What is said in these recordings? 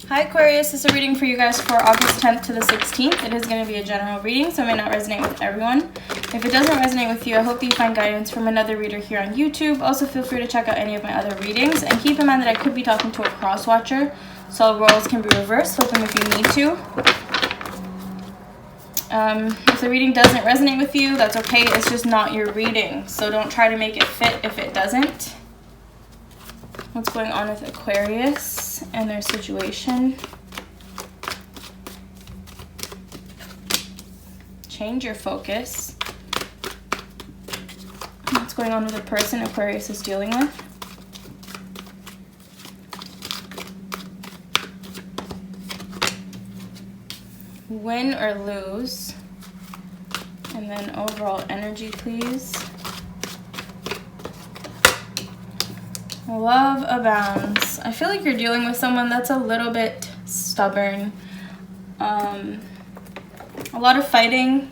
Hi Aquarius, this is a reading for you guys for August 10th to the 16th. It is going to be a general reading, so it may not resonate with everyone. If it doesn't resonate with you, I hope that you find guidance from another reader here on YouTube. Also, feel free to check out any of my other readings. And keep in mind that I could be talking to a cross-watcher, so roles can be reversed. Flip them if you need to. If the reading doesn't resonate with you, that's okay. It's just not your reading, so don't try to make it fit if it doesn't. What's going on with Aquarius and their situation? Change your focus. What's going on with the person Aquarius is dealing with? Win or lose. And then overall energy, please. Love abounds. I feel like you're dealing with someone that's a little bit stubborn. A lot of fighting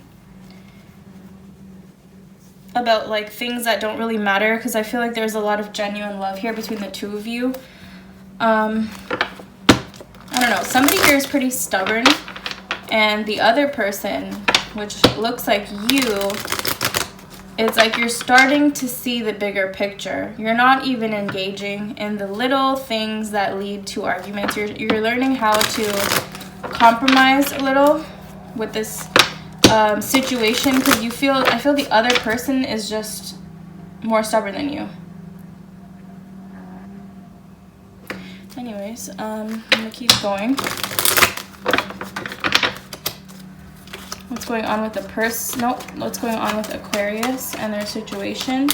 about like things that don't really matter, because I feel like there's a lot of genuine love here between the two of you. I don't know. Somebody here is pretty stubborn, and the other person, which looks like you, it's like you're starting to see the bigger picture. You're not even engaging in the little things that lead to arguments. You're learning how to compromise a little with this situation, because I feel the other person is just more stubborn than you. Anyways, I'm gonna keep going. What's going on with the what's going on with Aquarius and their situation?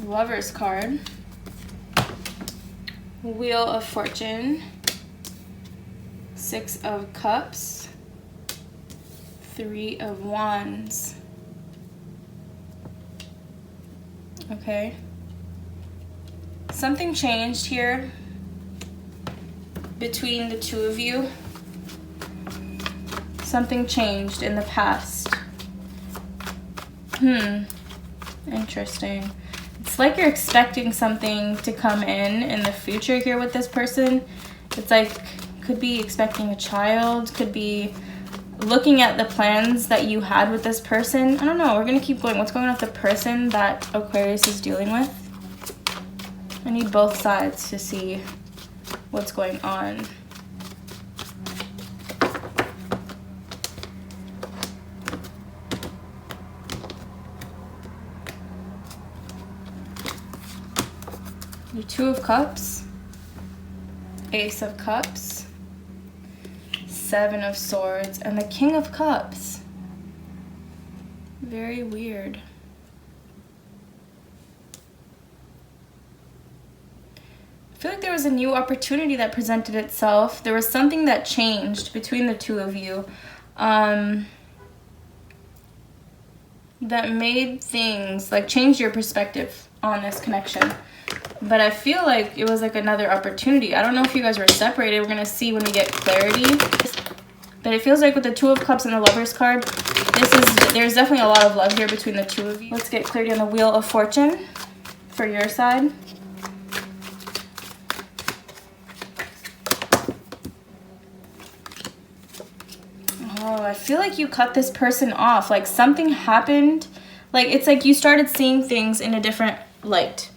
Lover's card. Wheel of Fortune. 6 of Cups. 3 of Wands. Okay. Something changed here between the two of you. Something changed in the past. Interesting. It's like you're expecting something to come in the future here with this person. It's like, could be expecting a child, could be looking at the plans that you had with this person. I don't know. We're going to keep going. What's going on with the person that Aquarius is dealing with? I need both sides to see what's going on. The 2 of Cups. Ace of Cups. 7 of Swords, and the King of Cups. Very weird. I feel like there was a new opportunity that presented itself. There was something that changed between the two of you that made things, like, change your perspective on this connection. But I feel like it was like another opportunity. I don't know if you guys were separated. We're going to see when we get clarity. But it feels like with the 2 of Cups and the Lover's card, there's definitely a lot of love here between the two of you. Let's get clarity on the Wheel of Fortune for your side. Oh, I feel like you cut this person off. Like something happened. Like it's like you started seeing things in a different light.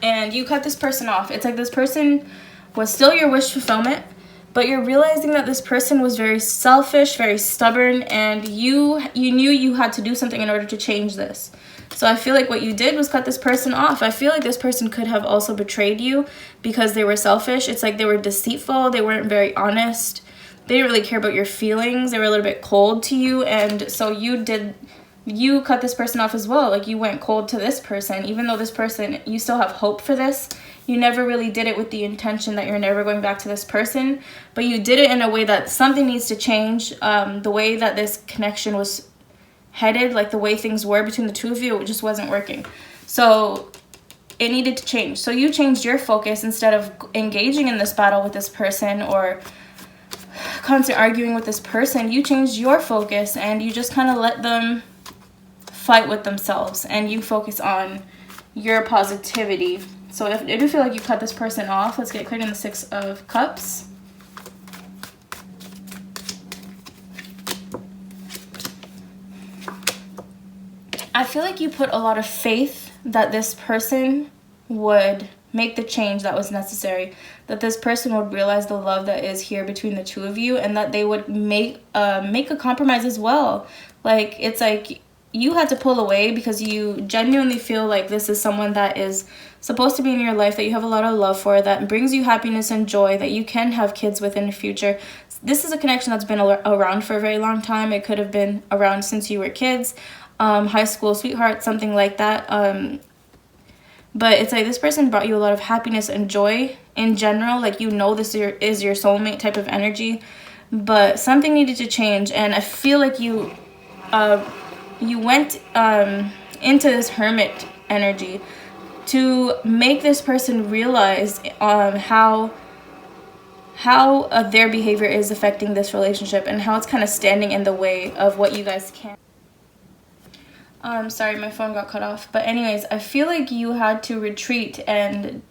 And you cut this person off. It's like this person was still your wish fulfillment, but you're realizing that this person was very selfish, very stubborn, and you knew you had to do something in order to change this. So I feel like what you did was cut this person off. I feel like this person could have also betrayed you because they were selfish. It's like they were deceitful. They weren't very honest. They didn't really care about your feelings. They were a little bit cold to you, and so you cut this person off as well. Like you went cold to this person, even though this person, you still have hope for this. You never really did it with the intention that you're never going back to this person, but you did it in a way that something needs to change. The way that this connection was headed, like the way things were between the two of you, it just wasn't working. So it needed to change. So you changed your focus. Instead of engaging in this battle with this person or constant arguing with this person, you changed your focus and you just kind of let them fight with themselves and you focus on your positivity. So if you feel like you cut this person off, let's get cleared in the Six of Cups. I feel like you put a lot of faith that this person would make the change that was necessary, that this person would realize the love that is here between the two of you, and that they would make a compromise as well. Like, it's like you had to pull away because you genuinely feel like this is someone that is supposed to be in your life, that you have a lot of love for, that brings you happiness and joy, that you can have kids with in the future. This is a connection that's been around for a very long time. It could have been around since you were kids, high school sweetheart, something like that. But it's like this person brought you a lot of happiness and joy in general. Like, you know, this is your soulmate type of energy. But something needed to change. And I feel like you went into this hermit energy to make this person realize how their behavior is affecting this relationship and how it's kind of standing in the way of what you guys can. Sorry, my phone got cut off. But anyways, I feel like you had to retreat and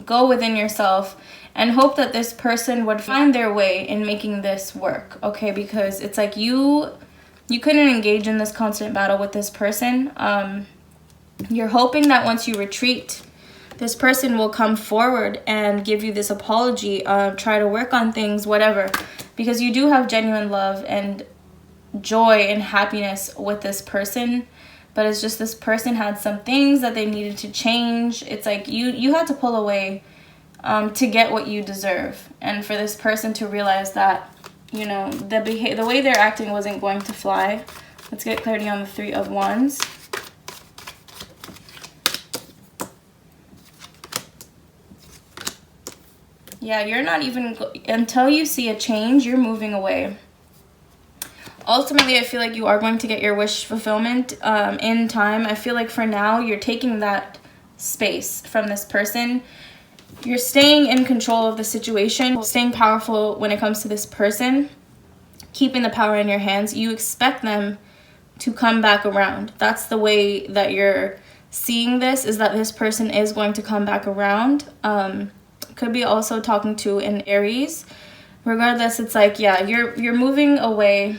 go within yourself and hope that this person would find their way in making this work, okay? Because it's like you couldn't engage in this constant battle with this person. You're hoping that once you retreat, this person will come forward and give you this apology, try to work on things, whatever. Because you do have genuine love and joy and happiness with this person. But it's just this person had some things that they needed to change. It's like you had to pull away to get what you deserve. And for this person to realize that, you know, the way they're acting wasn't going to fly. Let's get clarity on the Three of Wands. Yeah, you're not even, until you see a change, you're moving away. Ultimately, I feel like you are going to get your wish fulfillment in time. I feel like for now, you're taking that space from this person. You're staying in control of the situation, staying powerful when it comes to this person, keeping the power in your hands. You expect them to come back around. That's the way that you're seeing this, is that this person is going to come back around. Could be also talking to an Aries. Regardless, it's like, yeah, you're moving away.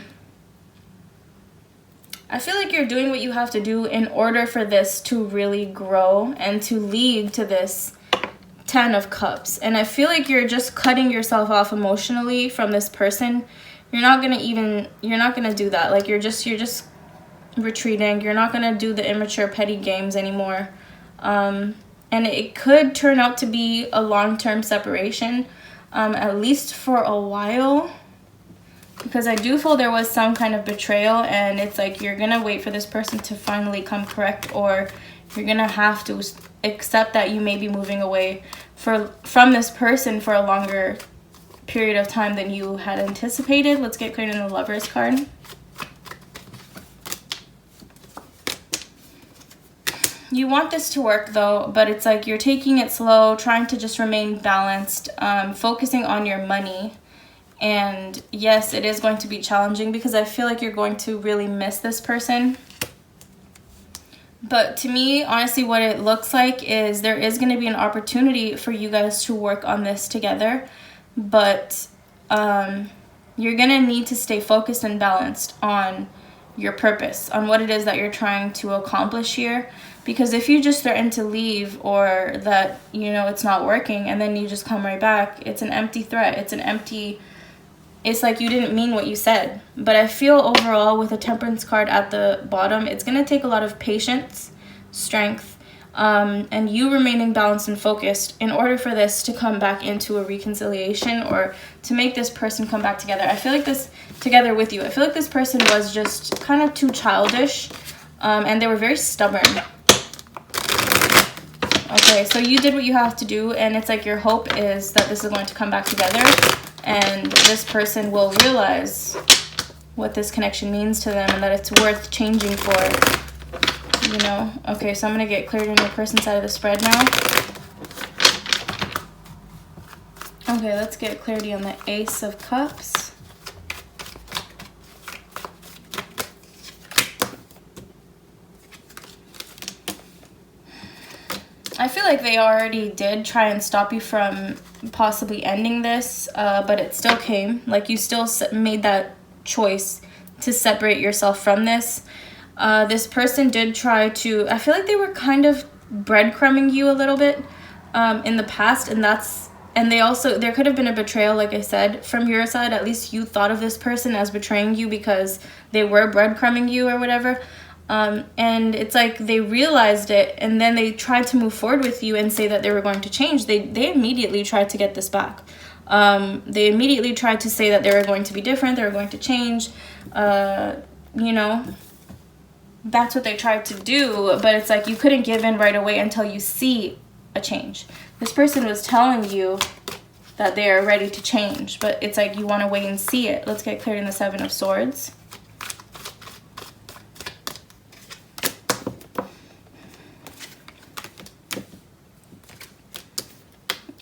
I feel like you're doing what you have to do in order for this to really grow and to lead to this 10 of Cups. And I feel like you're just cutting yourself off emotionally from this person. You're not gonna do that. Like, you're just retreating. You're not gonna do the immature petty games anymore. And it could turn out to be a long-term separation, at least for a while. Because I do feel there was some kind of betrayal, and it's like you're going to wait for this person to finally come correct, or you're going to have to accept that you may be moving away from this person for a longer period of time than you had anticipated. Let's get cleared in the Lovers card. You want this to work though, but it's like you're taking it slow, trying to just remain balanced, focusing on your money. And yes, it is going to be challenging because I feel like you're going to really miss this person. But to me, honestly, what it looks like is there is going to be an opportunity for you guys to work on this together. But you're going to need to stay focused and balanced on your purpose, on what it is that you're trying to accomplish here. Because if you just threaten to leave, or that, you know, it's not working and then you just come right back, it's an empty threat. It's like you didn't mean what you said. But I feel overall with a Temperance card at the bottom, it's going to take a lot of patience, strength, and you remaining balanced and focused in order for this to come back into a reconciliation, or to make this person come back together. I feel like this together with you. I feel like this person was just kind of too childish, and they were very stubborn. Okay, so you did what you have to do, and it's like your hope is that this is going to come back together, and this person will realize what this connection means to them and that it's worth changing for, you know. Okay, so I'm going to get cleared in the person's side of the spread now. Okay, let's get clarity on the Ace of Cups. I feel like they already did try and stop you from possibly ending this, but it still came. Like, you still made that choice to separate yourself from this. This person did try to, I feel like they were kind of breadcrumbing you a little bit in the past, and they also, there could have been a betrayal, like I said, from your side. At least you thought of this person as betraying you because they were breadcrumbing you or whatever. And it's like they realized it, and then they tried to move forward with you and say that they were going to change. They immediately tried to get this back. They immediately tried to say that they were going to be different, they were going to change. You know, that's what they tried to do, but it's like you couldn't give in right away until you see a change. This person was telling you that they are ready to change, but it's like you want to wait and see it. Let's get cleared in the Seven of Swords.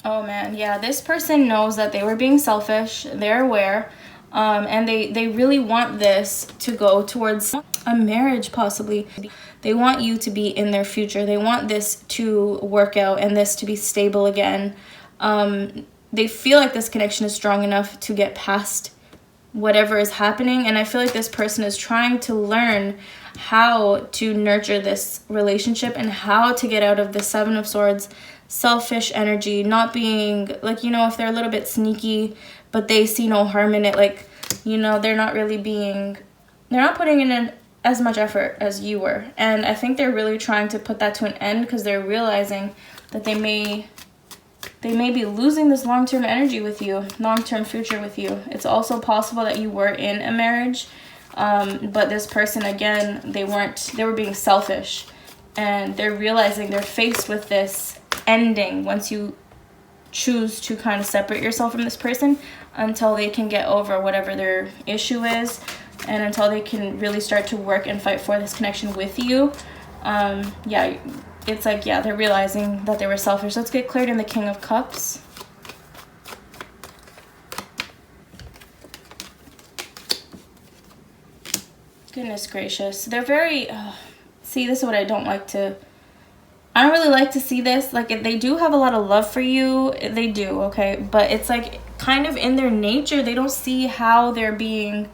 Oh man, yeah, this person knows that they were being selfish, they're aware, and they really want this to go towards a marriage possibly. They want you to be in their future, they want this to work out and this to be stable again. They feel like this connection is strong enough to get past whatever is happening, and I feel like this person is trying to learn how to nurture this relationship and how to get out of the Seven of Swords selfish energy, not being like, you know, if they're a little bit sneaky but they see no harm in it, like, you know, they're not putting in as much effort as you were. And I think they're really trying to put that to an end because they're realizing that they may be losing this long-term energy with you, long-term future with you. It's also possible that you were in a marriage, but this person, again, they were being selfish, and they're realizing they're faced with this ending once you choose to kind of separate yourself from this person, until they can get over whatever their issue is, and until they can really start to work and fight for this connection with you. Yeah, it's like, yeah, they're realizing that they were selfish. Let's get cleared in the King of Cups. Goodness gracious, they're very see, this is what I don't really like to see this. Like, if they do have a lot of love for you, they do, okay, but it's like kind of in their nature, they don't see how they're being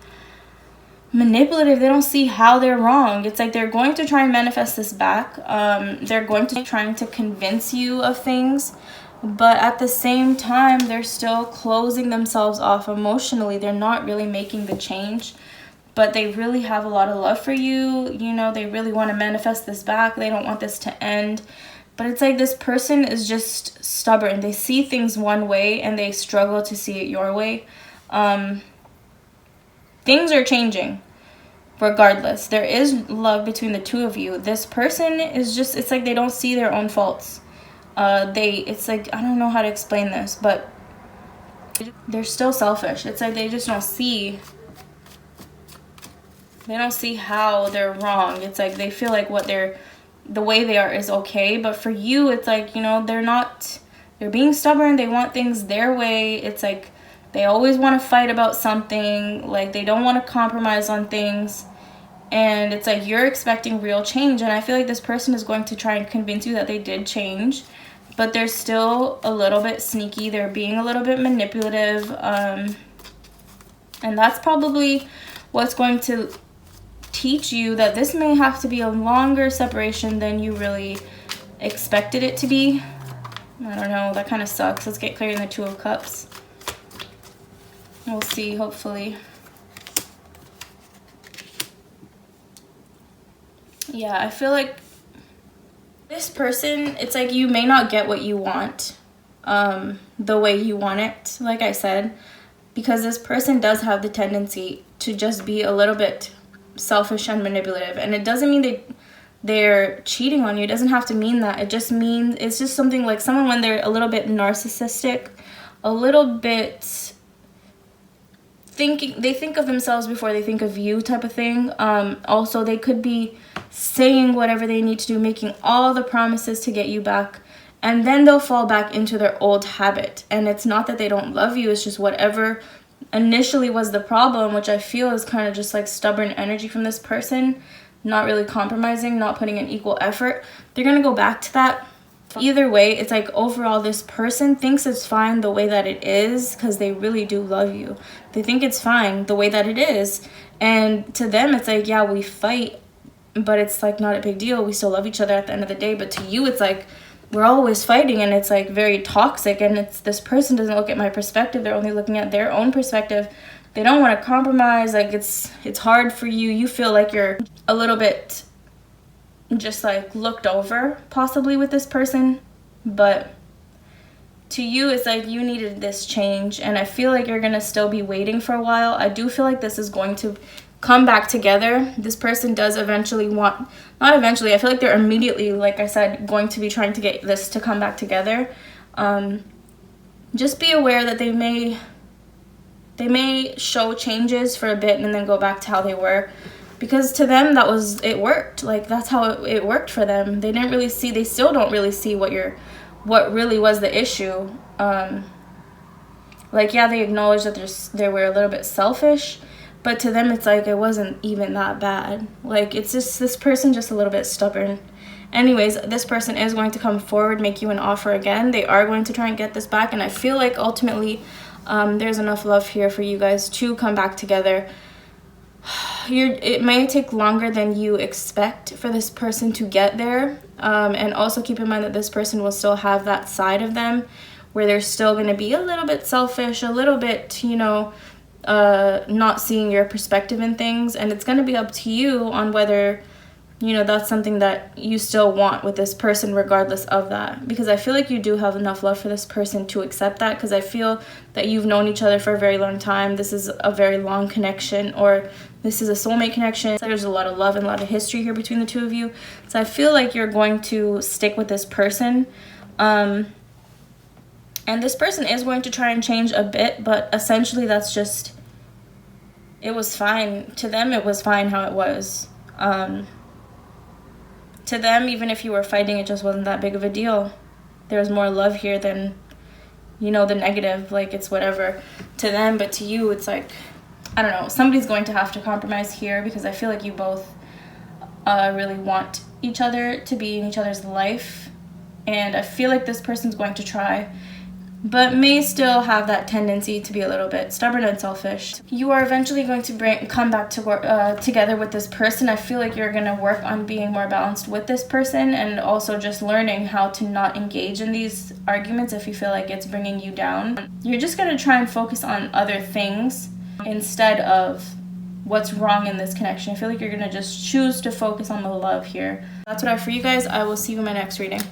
manipulative, they don't see how they're wrong. It's like they're going to try and manifest this back. They're going to be trying to convince you of things, but at the same time, they're still closing themselves off emotionally. They're not really making the change, but they really have a lot of love for you. You know, they really want to manifest this back. They don't want this to end. But it's like this person is just stubborn. They see things one way and they struggle to see it your way. Things are changing regardless. There is love between the two of you. This person is just, it's like they don't see their own faults. It's like, I don't know how to explain this, but they're still selfish. It's like they just don't see how they're wrong. It's like they feel like the way they are is okay, but for you, it's like, you know, they're being stubborn. They want things their way. It's like they always want to fight about something. Like, they don't want to compromise on things. And it's like you're expecting real change, and I feel like this person is going to try and convince you that they did change, but they're still a little bit sneaky. They're being a little bit manipulative, and that's probably what's going to teach you that this may have to be a longer separation than you really expected it to be. I don't know, that kind of sucks. Let's get clear in the Two of Cups. We'll see, hopefully. Yeah, I feel like this person, it's like you may not get what you want the way you want it, like I said, because this person does have the tendency to just be a little bit selfish and manipulative. And it doesn't mean they're cheating on you. It doesn't have to mean that. It just means, it's just something like someone when they're a little bit narcissistic, a little bit they think of themselves before they think of you type of thing. Also, they could be saying whatever they need to do, making all the promises to get you back, and then they'll fall back into their old habit. And it's not that they don't love you, it's just whatever initially was the problem, which I feel is kind of just like stubborn energy from this person, not really compromising, not putting in equal effort. They're gonna go back to that, Either way, it's like overall this person thinks it's fine the way that it is because they really do love you. They think it's fine the way that it is. And to them, it's like, yeah, we fight, but it's like not a big deal. We still love each other at the end of the day. But to you, it's like we're always fighting, and it's like very toxic. And it's this person doesn't look at my perspective. They're only looking at their own perspective. They don't want to compromise. Like it's hard for you. You feel like you're a little bit just like looked over possibly with this person, but to you it's like you needed this change, and I feel like you're gonna still be waiting for a while. I do feel like this is going to come back together. This person does eventually want, not eventually, I feel like they're immediately, like I said, going to be trying to get this to come back together. Just be aware that they may show changes for a bit and then go back to how they were. Because to them, it worked. Like, that's how it worked for them. They still don't really see what really was the issue. Like, yeah, they acknowledge that they were a little bit selfish, but to them, it's like, it wasn't even that bad. Like, it's just, this person just a little bit stubborn. Anyways, this person is going to come forward, make you an offer again. They are going to try and get this back, and I feel like ultimately, there's enough love here for you guys to come back together. It may take longer than you expect for this person to get there, and also keep in mind that this person will still have that side of them where they're still going to be a little bit selfish, a little bit, not seeing your perspective in things, and it's going to be up to you on whether that's something that you still want with this person regardless of that. Because I feel like you do have enough love for this person to accept that, because I feel that you've known each other for a very long time. This is a very long connection, or this is a soulmate connection. So there's a lot of love and a lot of history here between the two of you. So I feel like you're going to stick with this person. And this person is going to try and change a bit, but essentially that's just, it was fine. To them, it was fine how it was. To them, even if you were fighting, it just wasn't that big of a deal. There was more love here than, the negative. Like, it's whatever to them, but to you, it's like, I don't know. Somebody's going to have to compromise here, because I feel like you both really want each other to be in each other's life. And I feel like this person's going to try, but may still have that tendency to be a little bit stubborn and selfish. You are eventually going to come back to work together with this person. I feel like you're going to work on being more balanced with this person, and also just learning how to not engage in these arguments if you feel like it's bringing you down. You're just going to try and focus on other things instead of what's wrong in this connection. I feel like you're going to just choose to focus on the love here. That's what I have for you guys. I will see you in my next reading.